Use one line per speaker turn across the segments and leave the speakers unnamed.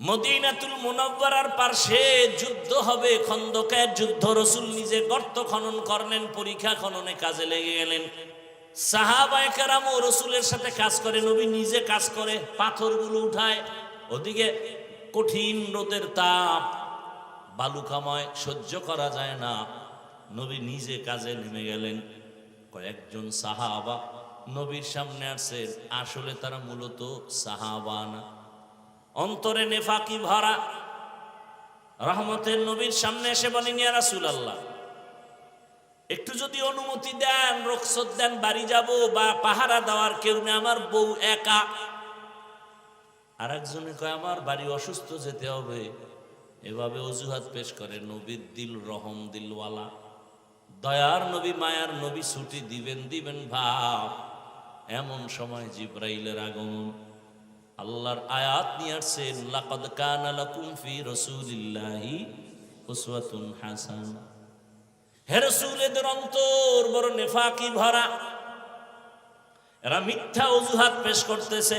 মদিনাতুল মুনাওয়ারার পাশে যুদ্ধ হবে, খন্দকের যুদ্ধ। রাসূল নিজে গর্ত খনন করলেন, পরীক্ষা খননে কাজে লেগে গেলেন। সাহাবায়ে কেরামও রাসূলের সাথে কাজ করে, নবী নিজে কাজ করে, পাথরগুলো উঠায়। ওদিকে কঠিন রোদের তাপ, বালুকাময়, সহ্য করা যায় না। নবী নিজে কাজে নেমে গেলেন। কয়েকজন সাহাবা নবীর সামনে আসছে, আসলে তারা মূলত সাহাবা না, অন্তরে নেফাকি ভরা। রহমতের নবীর সামনে এসে বলেন, ইয়া রাসূলুল্লাহ, একটু যদি অনুমতি দেন, রুখসত দেন, বাড়ি যাব, বা পাহারা দেওয়ার কেউ নেই, আমার বউ একা। আর একজনে কয়, আমার বাড়ি অসুস্থ, যেতে হবে। এভাবে অজুহাত পেশ করে। নবীর দিল রহম দিলওয়ালা, দয়ার নবী, মায়ার নবী, ছুটি দিবেন ভাব। এমন সময় জিবরাইলের আগমন। আল্লাহর আয়াত নিয়ে আসছেন, লাকাদ কানা লাকুম ফি রাসূলিল্লাহি উসওয়াতুন হাসানাহ। হে রাসূল, এদের অন্তর বড় নেফাকি ভরা, এরা মিথ্যা অজুহাত পেশ করতেছে।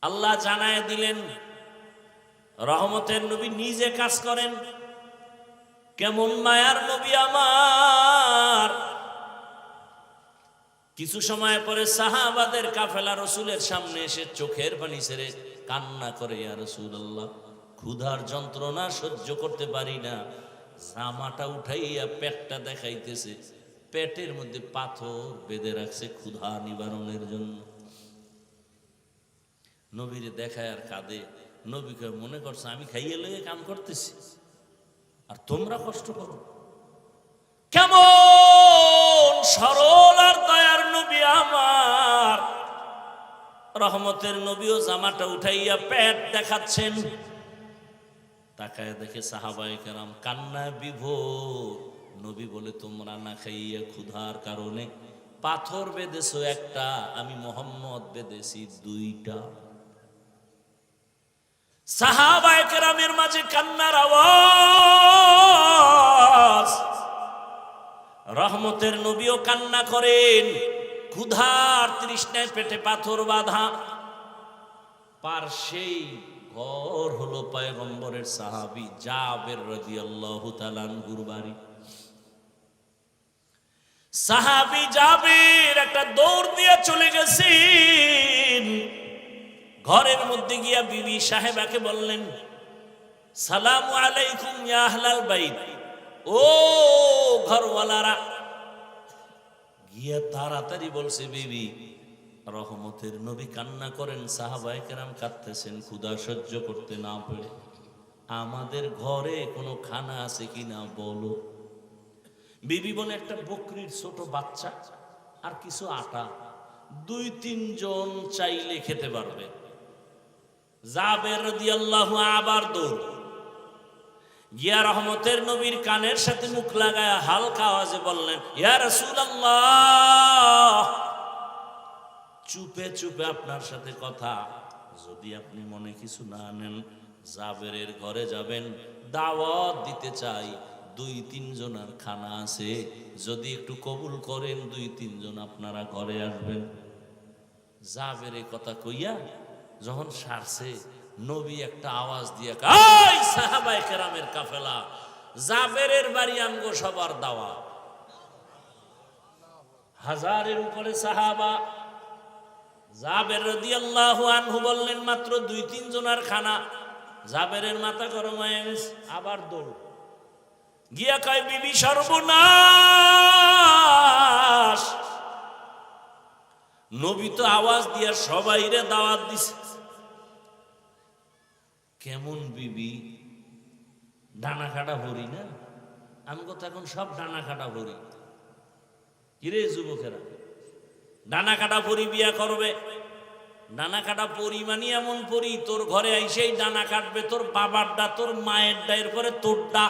আল্লাহ জানায় দিলেন, রহমতের নবী নিজে কাজ করেন। কেমন মায়ার নবী আমার। কিছু সময় পরে সাহাবাদের কাফেলা রাসূলের সামনে এসে চোখের পানি ছেড়ে কান্না করে, ইয়া রাসূলুল্লাহ, ক্ষুধার যন্ত্রণা সহ্য করতে পারি না। জামাটা উঠাইয়া পেটটা দেখাইতেছে, পেটের মধ্যে পাথর বেঁধে রাখছে ক্ষুধা নিবারণের জন্য। নবীরে দেখায় আর কাঁদে। নবীকে মনে করছে আমি খাইয়ে লইয়ে কাম করতেছি, আর তোমরা কষ্ট করো। কেমন সরল আর দয়ার নবী আমার। রহমতের নবীও জামাটা উঠাইয়া পেট দেখাচ্ছেন। তাকায় দেখে সাহাবায়ে কেরাম কান্নায় বিভোর। নবী বলে, তোমরা না খাইয়া ক্ষুধার কারণে পাথর বেঁধেছো একটা, আমি মুহাম্মদ বেঁধেছি দুইটা। সাহাবায়ে কেরামের মাঝে কান্নার আওয়াজ। রহমতের নবীও কান্না করেন, ক্ষুধার তৃষ্ণায় পেটে পাথর বাঁধা। পার্শ্বেই ঘর হলো পয়গম্বরের সাহাবী জাবের রাদিয়াল্লাহু তাআলা আনহুর বাড়ি। সাহাবী জাবের একটা দৌড় দিয়ে চলে গেছেন। ঘরের মধ্যে গিয়া বিবি সাহেবাকে বললেন, সালামু আলাইকুম ইয়া আহলাল বাইত। ও ঘরওয়ালারা। গিয়া তাড়াতাড়ি বলছে, বিবি, রহমতের নবী কান্না করেন, সাহাবায়ে কেরাম কাঁদতেছেন ক্ষুধা সহ্য করতে না পেরে। আমাদের ঘরে কোনো খানা আছে কিনা বলো। বিবি বলে, একটা বকরির ছোট বাচ্চা আর কিছু আটা, 2-3 জন চাইলে খেতে পারবে। জাবের রাদিয়াল্লাহু আবার দৌড় গিয়া রহমতের নবীর কানের সাথে মুখ লাগায় হালকা আওয়াজে বললেন, ইয়া রাসূলুল্লাহ, চুপে চুপে আপনার সাথে কথা। যদি আপনি মনে কিছু না নেন, জাবেরের ঘরে যাবেন, দাওয়াত দিতে চাই। 2-3 জনের খানা আছে, যদি একটু কবুল করেন 2-3 জন আপনারা ঘরে আসবেন। জাবেরের কথা কইয়া যখন সারছে, নবী একটা আওয়াজ দিয়ে, এই সাহাবায়ে কেরামের কাফেলা, জাবেরের বাড়ি আমগো সবার দাওয়া। 1000-এর উপরে সাহাবা। জাবের রাদিয়াল্লাহু আনহু বললেন, মাত্র 2-3 জনের খানা। জাবেরের মাথা গরম হয়ে গেছে, আবার দৌড় গিয়া কয়, বিবি সর্বনাশ, নবী তো আওয়াজ দিয়া সবাইরে দাওয়াত দিছে। কেমন বিবি, ডানা কাটা ভরি না? আমি কথা এখন সব ডানা কাটা ভরি। কিরে যুবকেরা, ডানা কাটা পরি বিয়া করবে? ডানা কাটা পরি মানে এমন পরি, তোর ঘরে আইসেই ডানা কাটবে, তোর বাবারটা, তোর মায়েরটা, এরপরে তোরটা।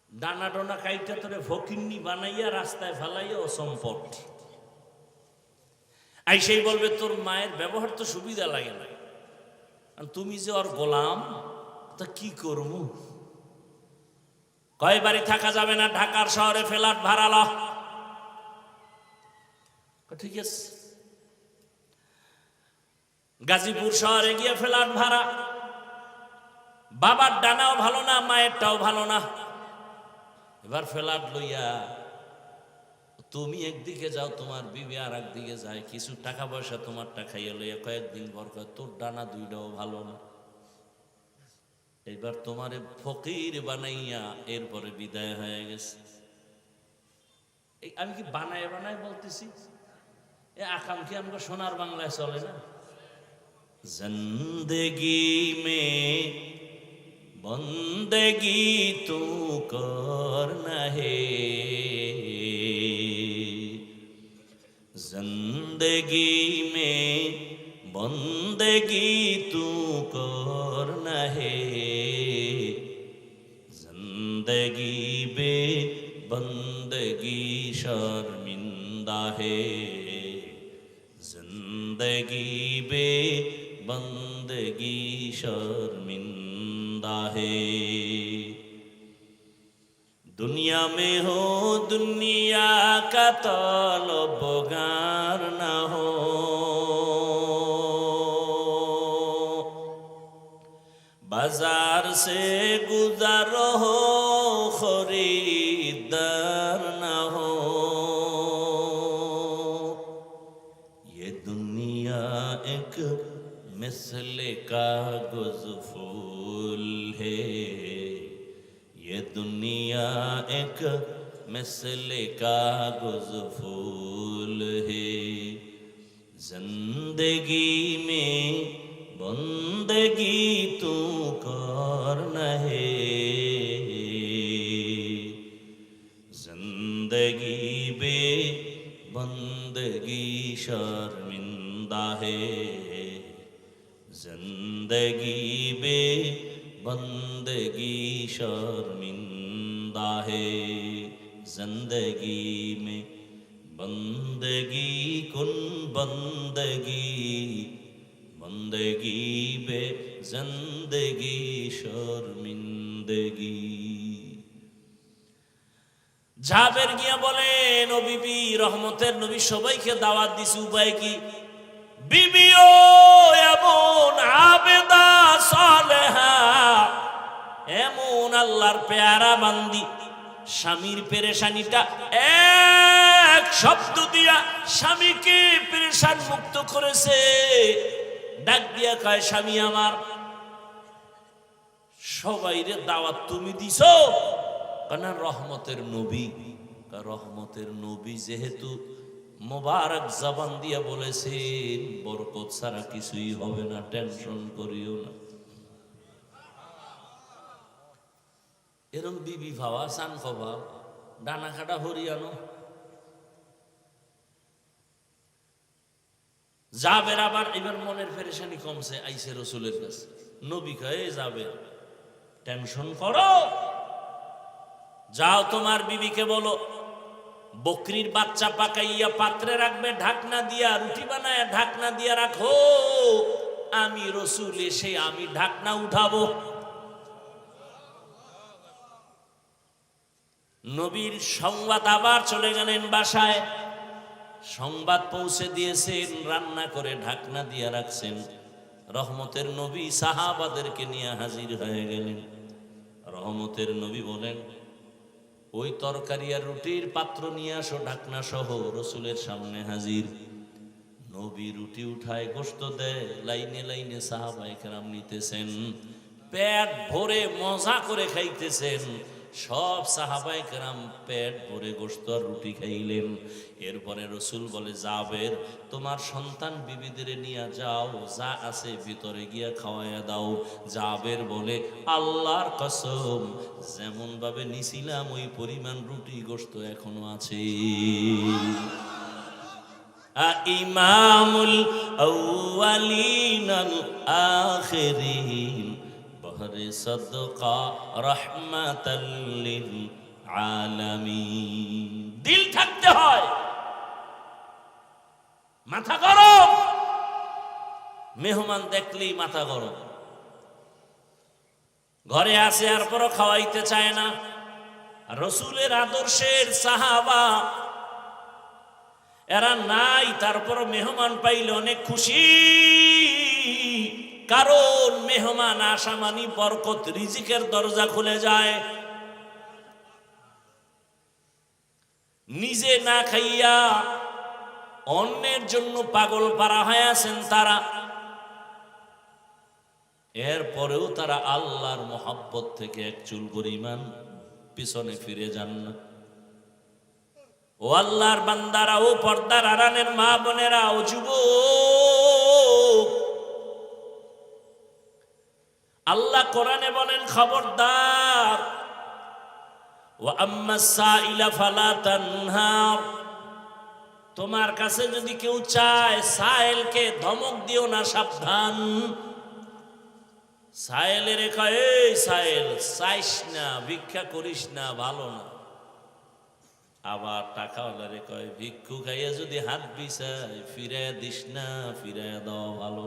ডানা ডোনা কাইটা তোরে ফকিন্নি বানাইয়া রাস্তায় ফেলাইয়া ও সম্পদ। আইসেই বলবে, তোর মায়ের ব্যবহার তো সুবিধা লাগে না, তুমি যে ওর গোলাম, তা কি করবো? কয় বাড়ি থাকা যাবে না, ঢাকার শহরে ফ্ল্যাট ভাড়া ল। ঠিক আছে। গাজীপুর শহরে গিয়ে ফ্ল্যাট ভাড়া, বাবার ডানাও ভালো না, মায়েরটাও ভালো না। এবার ফ্ল্যাট লইয়া তুমি একদিকে যাও, তোমার বিবি আর একদিকে যায়, কিছু টাকা পয়সা তোমারটা খাইয়া লইয়া কয়েকদিন পর কয় তোর ডানা দুইটাও ভালো না। এবার তোমারে ফকির বানাইয়া এরপরে বিদায় হয়ে গেছে। এই আমি কি বানায় বানায় বলতেছি? এ আকাম কি আমাকে সোনার বাংলায় চলে না? জিন্দেগি মে বন্দেগি তু করনা হে, जिंदगी में बंदगी तू करना है, जिंदगी बे बंदगी शर्मिंदा है, जिंदगी बे बंदगी शर्मिंदा है। दुनिया में हो दुनिया का तलबगार न हो, बाजार से गुजर हो खरीदार न हो। ये दुनिया एक मिसले कागज फूल है, ये दुनिया एक मिसले कागज फूल है, जिंदगी में बंदगी तू करना है, जिंदगी बे बंदगी शर्मिंदा है, जिंदगी बे बंदगी शर्मिंदा है, जिंदगी में बंदगी कुन बंदगी, बंदगी बे जिंदगी शर्मिंदगी। জাবের গিয়া বলেন, ও বিবি, রহমতের নবী সবাইকে দাওয়াত দিছে, উপায় কি? বিবিও এমন আবেদা সালেহা, এমন আল্লাহর পেয়ারা বান্দি, স্বামীর পেরেশানিটা এক শব্দ দিয়া স্বামীকে পেরেশান মুক্ত করেছে। ডাক দিয়া কয়, স্বামী আমার, সবাইরে দাওয়াত তুমি দিছো কেন? রহমতের নবী। রহমতের নবী যেহেতু মোবারক জবান দিয়া বলেছেন, বরকত ছাড়া কিছুই হবে না, টেনশন করিও না। এরম বিবি ভাবা, সান খাবা, ডানা খাটা হরিয়ানো। জাবের আবার এবার মনের পেরেশানি কমছে, আইসে রসুলের কাছে। নবী কয়ে, যাবে টেনশন করো, যাও তোমার বিবিকে বলো বকরির বাচ্চা পাকাইয়া পাত্রে রাখবে, ঢাকনা দিয়া, রুটি বানায় ঢাকনা দিয়া রাখো, আমি রসুল এসে আমি ঢাকনা উঠাবো। নবীর সংবাদ আবার চলে গেলেন বাসায়, সংবাদ পৌঁছে দিয়েছেন, রান্না করে ঢাকনা দিয়া রাখছেন। রহমতের নবী সাহাবাদেরকে নিয়ে হাজির হয়ে গেলেন। রহমতের নবী বলেন, ওই তরকারি আর রুটির পাত্র নিয়ে আসো ঢাকনা সহ। রসুলের সামনে হাজির। নবী রুটি উঠায়, গোশত দেয়, লাইনে লাইনে সাহাবায়ে কেরাম নিতেছেন, পেট ভরে মজা করে খাইতেছেন। সব সাহাবায়ে কেরাম পেট ভরে গোশত আর রুটি খাইলেন। এরপরে রসুল বলে, জাবের, তোমার সন্তান বিবিদের নিয়ে যাও, যা আছে ভিতরে গিয়া খাওয়াইয়া দাও। জাবের বলে, আল্লাহর কসম, যেমন ভাবে নিছিলাম ওই পরিমাণ রুটি গোশত এখনো আছে। ইমামুল আউয়ালিন আল আখিরিন, বহরে সদকা রহমাতাল লিল আলামিন। দিল থাকতে হয়, মাথা গরম, মেহমান দেখলেই মাথা গরম। ঘরে আসে আর পরও খাওয়াইতে চায় না। রসুলের আদর্শের সাহাবা এরা নাই, তারপর মেহমান পাইলে অনেক খুশি। কারণ মেহমান আসা মানি বরকত, রিজিকের দরজা খুলে যায়। নিজে না খাইয়া অন্যের জন্য পাগল পারা হয়ে আছেন তারা, এরপরেও তারা আল্লাহর মহব্বত থেকে এক চুল পরিমাণ পিছনে ফিরে যান না। ও আল্লাহর বান্দারা, ও পর্দার আড়ালের মা বোনেরা, ও যুবক, আল্লাহ কোরআনে বলেন খবরদার, ওয়া আম্মাস সাইলা ফালা তানহার, তোমার কাছে যদি কেউ চায় সাইলকে ধমক দিও না, সাবধান। সাইলের কয়, এই সাইল, চাইস না, ভিক্ষা করিস না, ভালো না। আবার টাকাওয়ালারে কয়, ভিক্ষু খাইয়া যদি হাত বিছায় ফিরাইয়া দিস না, ফিরাইয়া দেওয়া ভালো